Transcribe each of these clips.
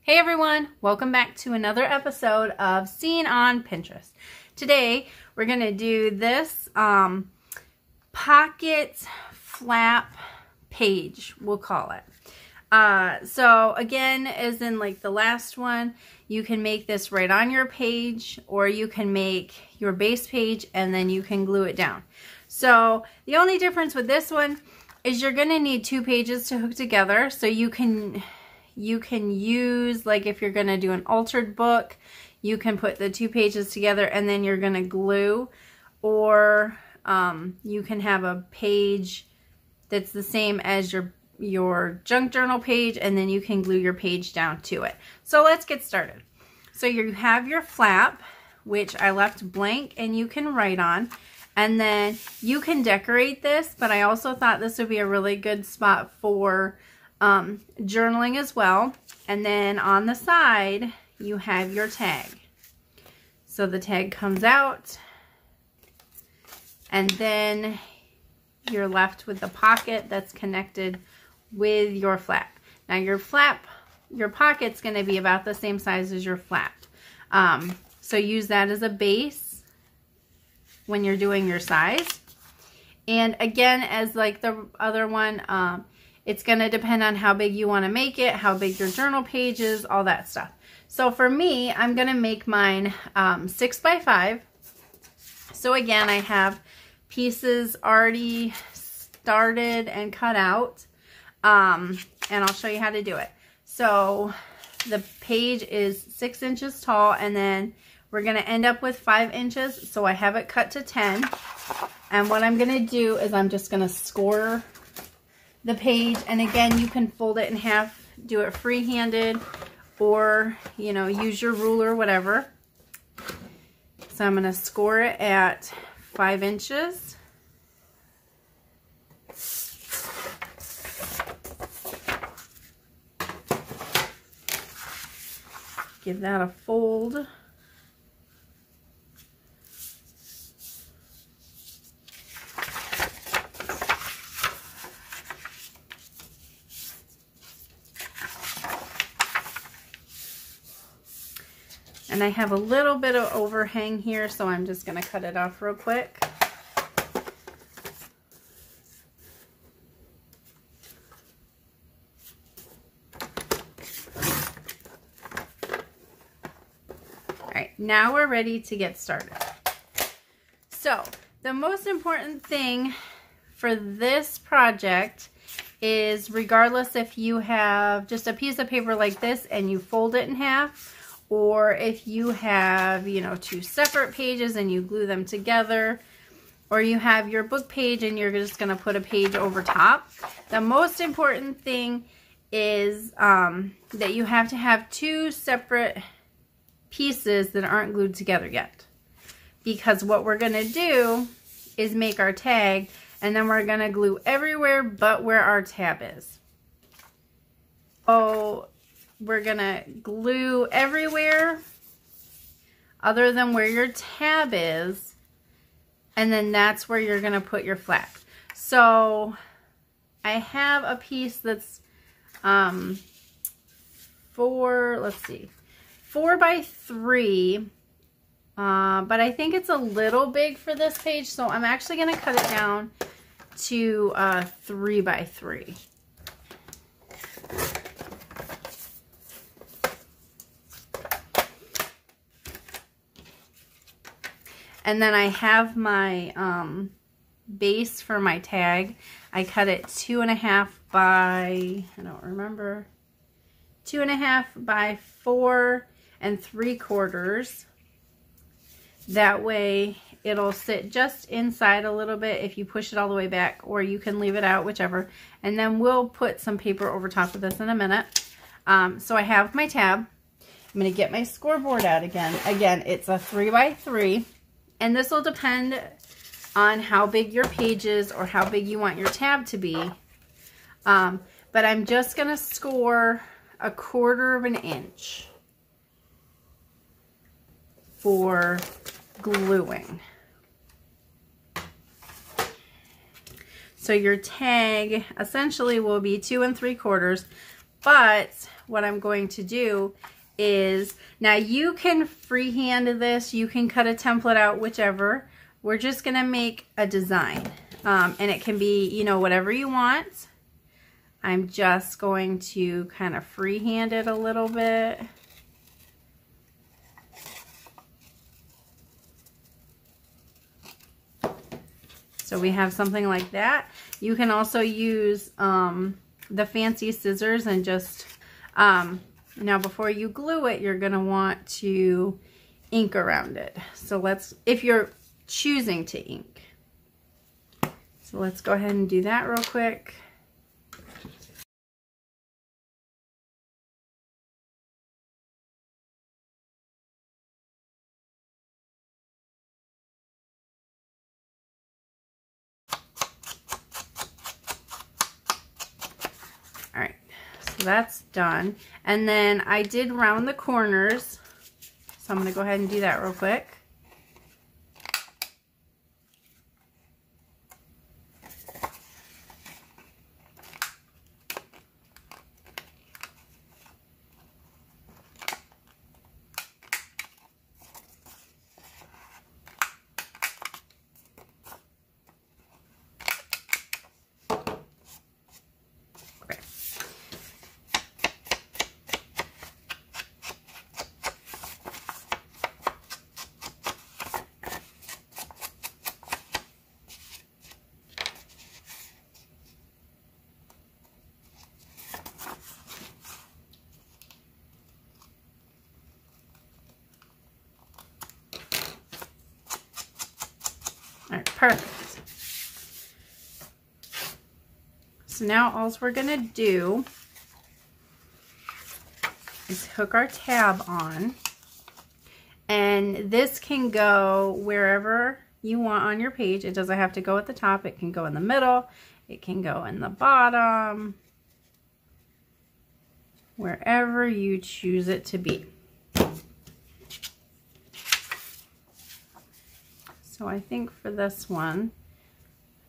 Hey everyone, welcome back to another episode of Seen on Pinterest. Today we're going to do this pocket flap page, we'll call it. So again, as in like the last one, you can make this right on your page, or you can make your base page and then you can glue it down. So the only difference with this one is you're going to need two pages to hook together. So you can use, like if you're going to do an altered book, you can put the two pages together and then you're going to glue, or you can have a page that's the same as your junk journal page, and then you can glue your page down to it. So let's get started. So you have your flap, which I left blank and you can write on, and then you can decorate this, but I also thought this would be a really good spot for journaling as well. And then on the side you have your tag. So the tag comes out, and then you're left with the pocket that's connected with your flap. Now your pocket's going to be about the same size as your flap. So use that as a base when you're doing your size. And again, as like the other one, it's going to depend on how big you want to make it, how big your journal page is, all that stuff. So for me, I'm going to make mine 6 by 5. So again, I have pieces already started and cut out, and I'll show you how to do it. So the page is 6 inches tall, and then we're going to end up with 5 inches. So I have it cut to 10. And what I'm going to do is I'm just going to score the page, and again, you can fold it in half, do it free-handed, or use your ruler, whatever. So I'm going to score it at 5 inches. Give that a fold. And I have a little bit of overhang here, so I'm just going to cut it off real quick. Alright, now we're ready to get started. So, the most important thing for this project is, regardless if you have just a piece of paper like this and you fold it in half, or if you have, two separate pages and you glue them together, or you have your book page and you're just going to put a page over top. The most important thing is that you have to have two separate pieces that aren't glued together yet. Because what we're going to do is make our tag, and then we're going to glue everywhere but where our tab is. So we're going to glue everywhere other than where your tab is, and then that's where you're going to put your flap. So I have a piece that's 4 by 3, but I think it's a little big for this page, so I'm actually going to cut it down to 3 by 3. And then I have my base for my tag. I cut it 2.5 by, I don't remember, 2.5 by 4 3/4. That way it'll sit just inside a little bit if you push it all the way back, or you can leave it out, whichever. And then we'll put some paper over top of this in a minute. So I have my tab. I'm going to get my scoreboard out again. Again, it's a 3 by 3. And this will depend on how big your page is or how big you want your tab to be. But I'm just going to score 1/4 inch for gluing. So your tag essentially will be 2 3/4, But what I'm going to do is, now you can freehand this, you can cut a template out, whichever. We're just gonna make a design. And it can be, you know, whatever you want. I'm just going to kind of freehand it a little bit. So we have something like that. You can also use the fancy scissors and just, now before you glue it, you're gonna want to ink around it. So let's, if you're choosing to ink. So let's go ahead and do that real quick. All right, so that's done. And then I did round the corners. So I'm gonna go ahead and do that real quick. All right, perfect. So now all we're gonna do is hook our tab on, and this can go wherever you want on your page. It doesn't have to go at the top. It can go in the middle. It can go in the bottom, wherever you choose it to be. So I think for this one,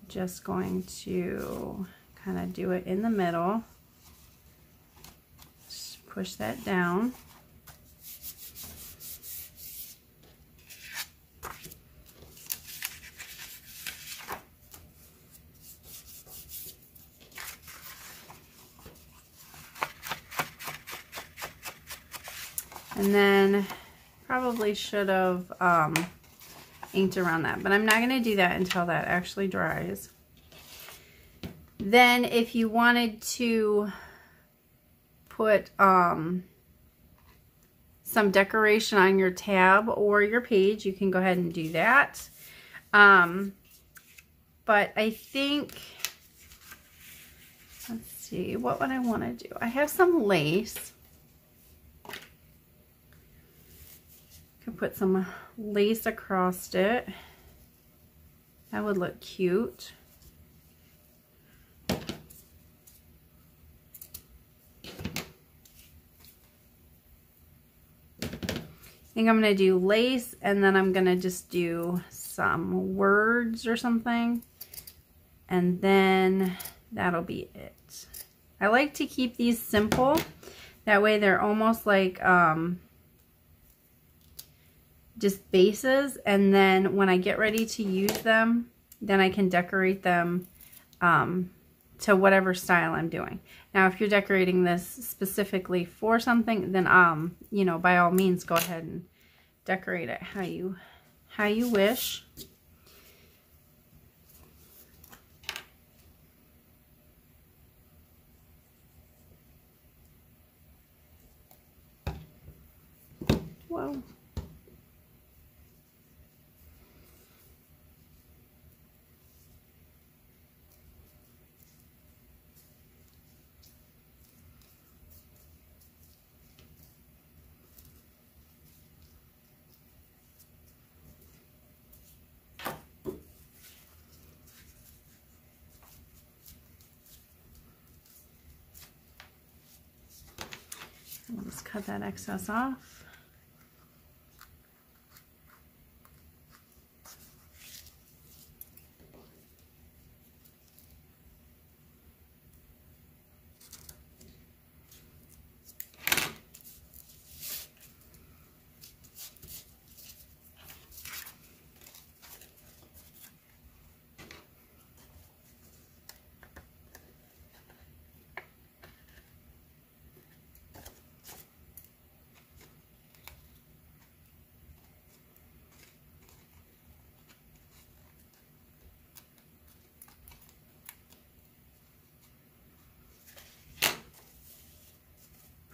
I'm just going to kind of do it in the middle. Just push that down. And then probably should have inked around that, but I'm not going to do that until that actually dries. Then if you wanted to put some decoration on your tab or your page, you can go ahead and do that. But I think, let's see, what would I want to do? I have some lace. Could put some lace across it. That would look cute. I think I'm going to do lace, and then I'm going to just do some words or something, and then that'll be it. I like to keep these simple. That way they're almost like just bases, and then when I get ready to use them, then I can decorate them to whatever style I'm doing. Now, if you're decorating this specifically for something, then you know, by all means, go ahead and decorate it how you wish. Whoa. We'll just cut that excess off.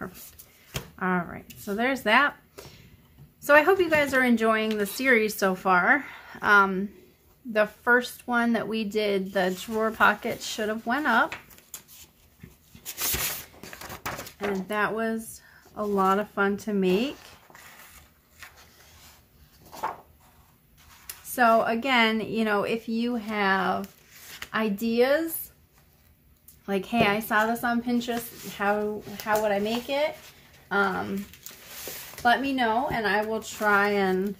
Perfect. All right, so there's that. So I hope you guys are enjoying the series so far. The first one that we did, the drawer pocket, should have went up. And that was a lot of fun to make. So again, you know, if you have ideas, like, hey, I saw this on Pinterest, how would I make it? Let me know and I will try and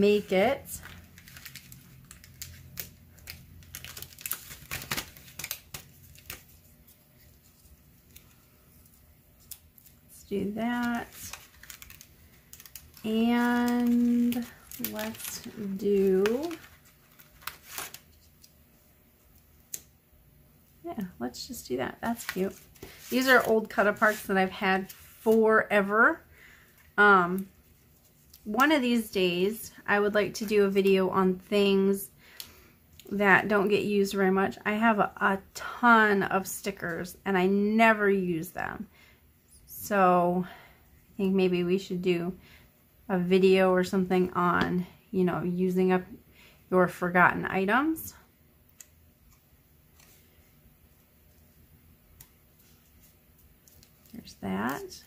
make it. Let's do that. And let's do, yeah, let's just do that. That's cute. These are old cut-aparts that I've had forever. One of these days, I would like to do a video on things that don't get used very much. I have a ton of stickers, and I never use them. So, I think maybe we should do a video or something on, you know, using up your forgotten items. There's that.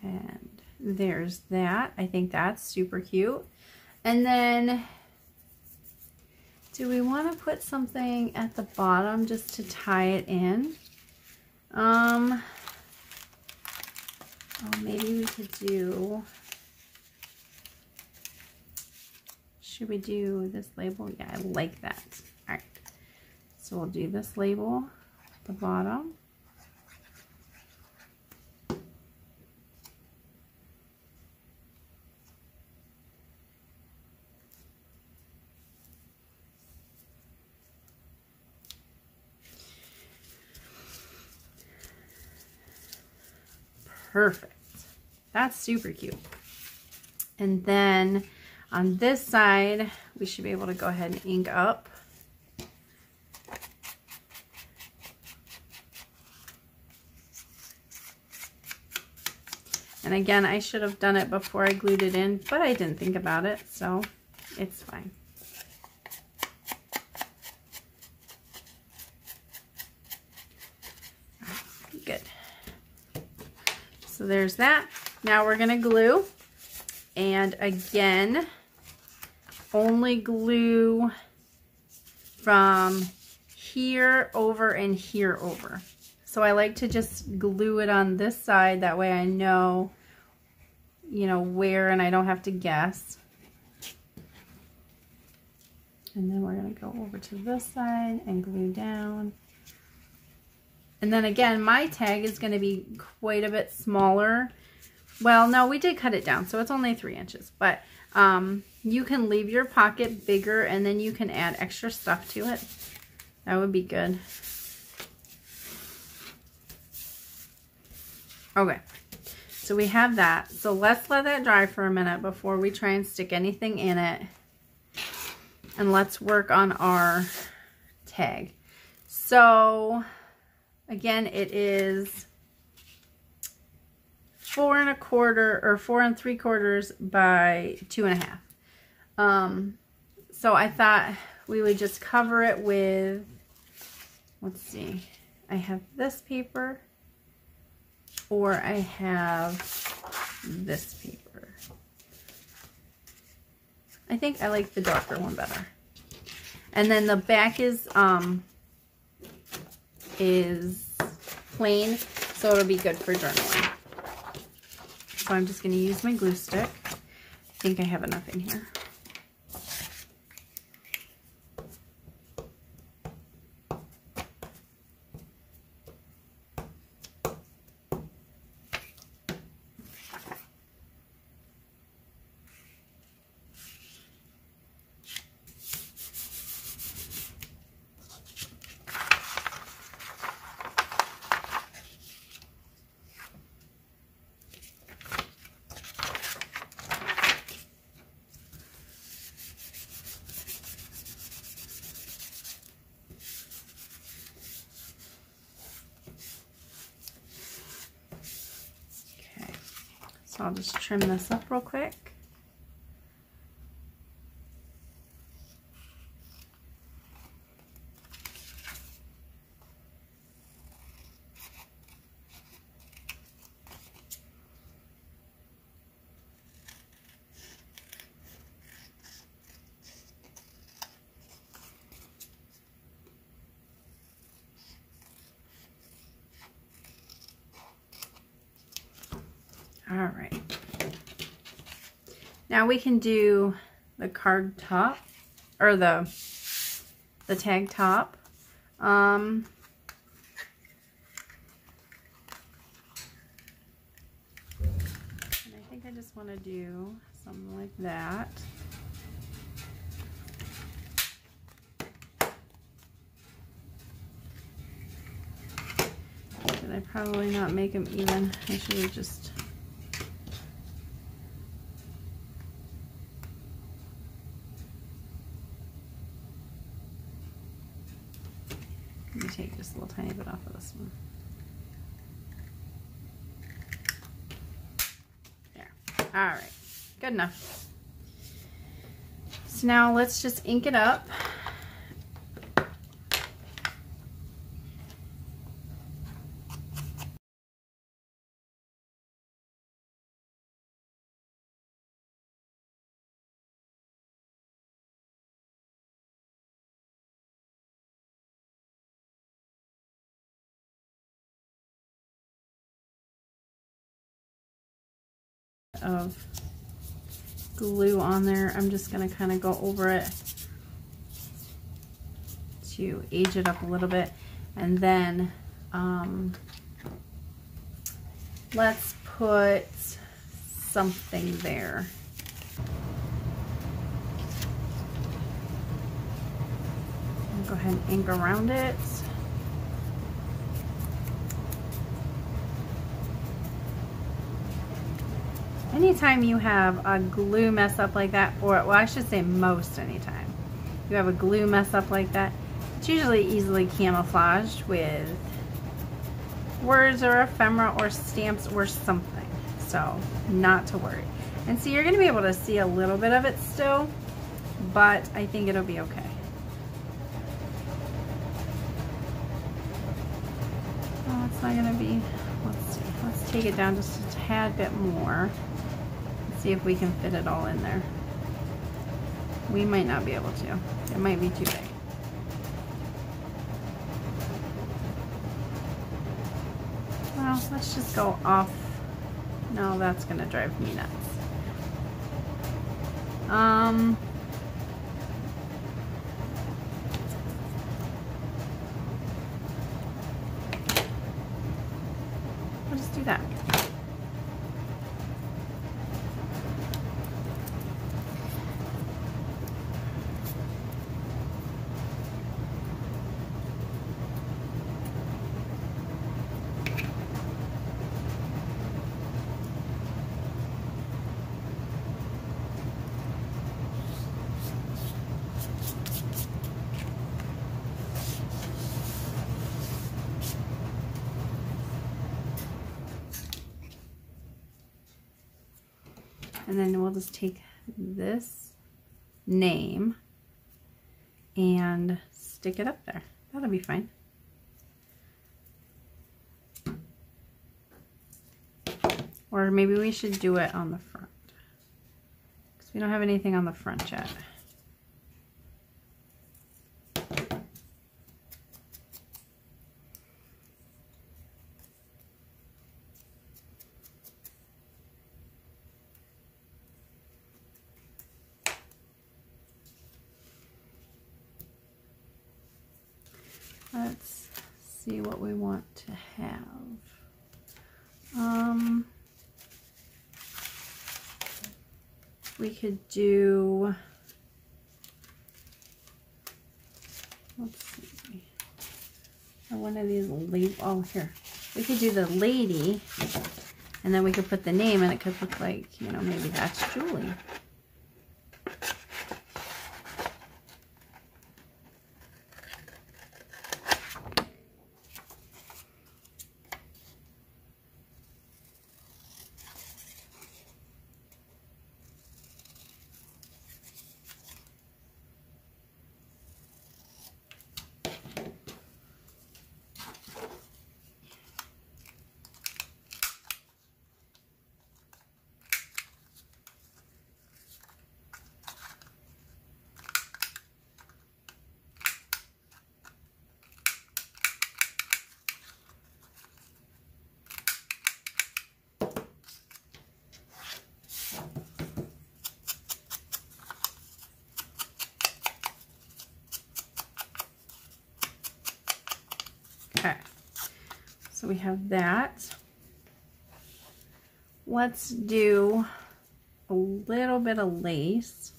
And there's that. I think that's super cute. And then, do we want to put something at the bottom just to tie it in? Oh, maybe we could do, should we do this label? Yeah, I like that. All right, so we'll do this label at the bottom. Perfect. That's super cute. And then on this side, we should be able to go ahead and ink up. And again, I should have done it before I glued it in, but I didn't think about it, so it's fine. Good. So there's that. Now we're going to glue. And again, only glue from here over and here over. So I like to just glue it on this side. That way I know, you know, where, and I don't have to guess. And then we're going to go over to this side and glue down. And then again, my tag is going to be quite a bit smaller. Well, no, we did cut it down, so it's only 3 inches. But you can leave your pocket bigger, and then you can add extra stuff to it. That would be good. Okay, so we have that. So let's let that dry for a minute before we try and stick anything in it. And let's work on our tag. So again, it is 4 1/4 or 4 3/4 by 2 1/2. So I thought we would just cover it with, let's see, I have this paper or I have this paper. I think I like the darker one better. And then the back is plain, so it'll be good for journaling. So I'm just going to use my glue stick. I think I have enough in here. So I'll just trim this up real quick. All right. Now we can do the card top or the tag top. And I think I just want to do something like that. Did I probably not make them even? I should have just... Let me take just a little tiny bit off of this one. There. All right. Good enough. So now let's just ink it up. Of glue on there. I'm just going to kind of go over it to age it up a little bit, and then let's put something there. I'll go ahead and ink around it. Anytime you have a glue mess up like that, or well, I should say most anytime you have a glue mess up like that, it's usually easily camouflaged with words or ephemera or stamps or something, so not to worry. And so you're going to be able to see a little bit of it still, but I think it'll be okay. Oh, it's not going to be, let's see, let's take it down just a tad bit more. See if we can fit it all in there. We might not be able to. It might be too big. Well, let's just go off. No, that's gonna drive me nuts. We'll just do that. And then we'll just take this name and stick it up there. That'll be fine. Or maybe we should do it on the front, because we don't have anything on the front yet. Let's see what we want to have. We could do, let's see, or one of these lady, oh here, we could do the lady, and then we could put the name, and it could look like, you know, maybe that's Julie. we have that. Let's do a little bit of lace.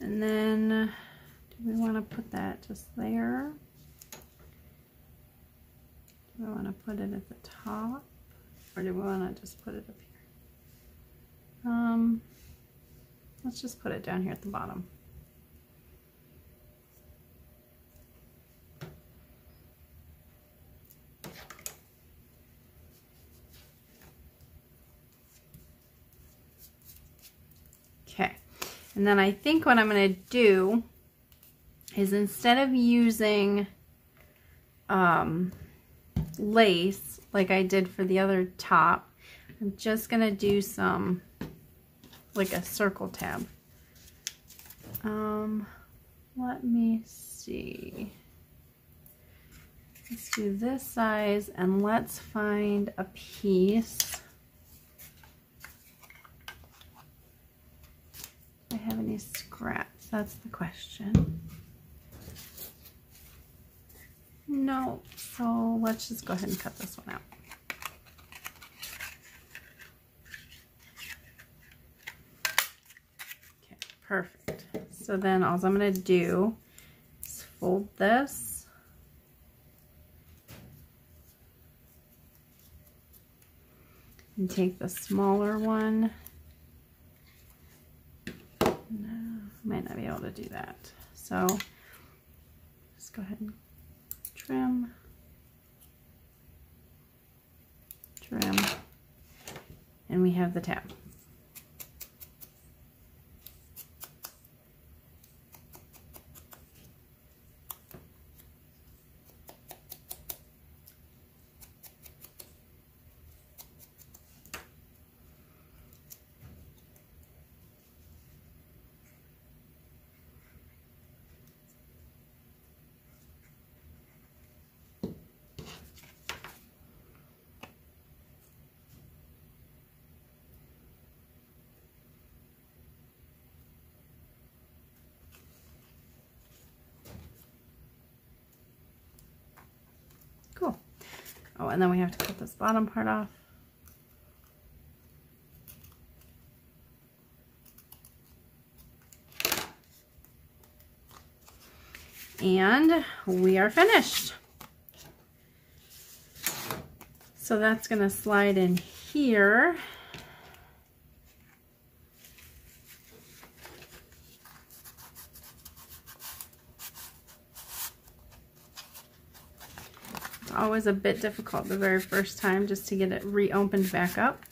And then, do we want to put that just there? Do we want to put it at the top? Or do we want to just put it up here? Let's just put it down here at the bottom. Okay. And then I think what I'm going to do is, instead of using lace like I did for the other top, I'm just going to do some, like a circle tab. Let me see. Let's do this size, and let's find a piece. Do I have any scraps? That's the question. No, so let's just go ahead and cut this one out. Okay, perfect. So then all I'm going to do is fold this. And take the smaller one. Might not be able to do that. So just go ahead and trim, and we have the tab. Cool. Oh, and then we have to cut this bottom part off. And we are finished. So that's going to slide in here. Always a bit difficult the very first time just to get it reopened back up.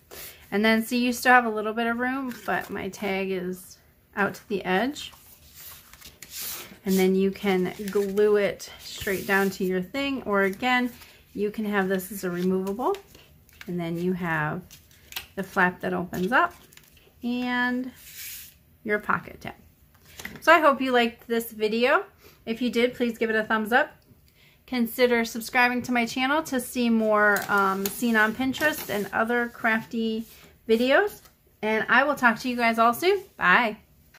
And then see, you still have a little bit of room, but my tag is out to the edge. And then you can glue it straight down to your thing, or again, you can have this as a removable, and then you have the flap that opens up and your pocket tab. So I hope you liked this video. If you did, please give it a thumbs up. Consider subscribing to my channel to see more seen on Pinterest and other crafty videos. And I will talk to you guys all soon. Bye.